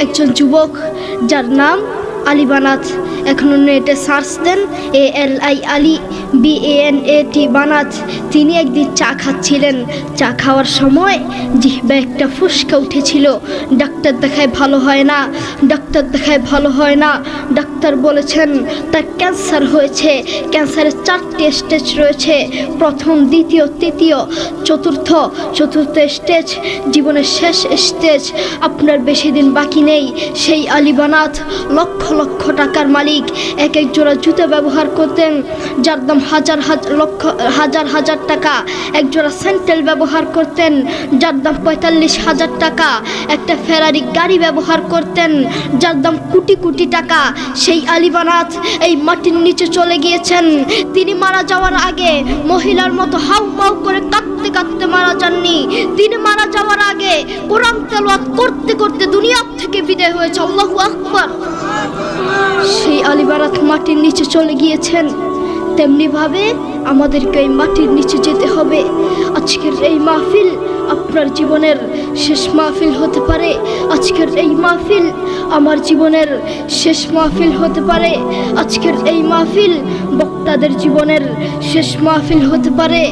একজন যুবক যার নাম আলী বানাত। এখন নেটে সার্চ দেন ALI আলী BANAT বানাত। তিনি একদিন চা খাচ্ছিলেন। চা খাওয়ার সময় জিহ্বা একটা ফুসকা উঠেছিল। ডাক্তার দেখায় ভালো হয় না, ডাক্তার দেখায় ভালো হয় না। ডাক্তার বলেছেন তার ক্যান্সার হয়েছে। ক্যান্সারের 4টি স্টেজ রয়েছে, প্রথম, দ্বিতীয়, তৃতীয়, চতুর্থ স্টেজ জীবনের শেষ স্টেজ। আপনার বেশি দিন বাকি নেই। সেই আলী বানাত লক্ষ লক্ষ টাকার মালিক। এক জোড়া জুতা ব্যবহার করতেন যার দাম হাজার টাকা। এক জোড়া স্যান্ডেল ব্যবহার করতেন যার দাম 45,000 টাকা। একটা ফেরারি গাড়ি ব্যবহার করতেন যার দাম কোটি কোটি টাকা। সেই আলী বানাত এই মাটির নিচে চলে গিয়েছেন। তিনি মারা যাওয়ার আগে মহিলার মতো হাউমাউ করে কাঁদতে কাঁদতে মারা যাননি। তিনি মারা যাওয়ার আগে কোরআন তেলাওয়াত করতে করতে দুনিয়া থেকে বিদায় হয়েছে। আল্লাহু আকবার। সেই আলী বানাত মাটির নিচে চলে গিয়েছেন। তেমনিভাবে আমাদেরকে এই মাটির নিচে যেতে হবে। আজকের এই মাহফিল আপনার জীবনের শেষ মাহফিল হতে পারে। আজকের এই মাহফিল আমার জীবনের শেষ মাহফিল হতে পারে। আজকের এই মাহফিল বক্তাদের জীবনের শেষ মাহফিল হতে পারে।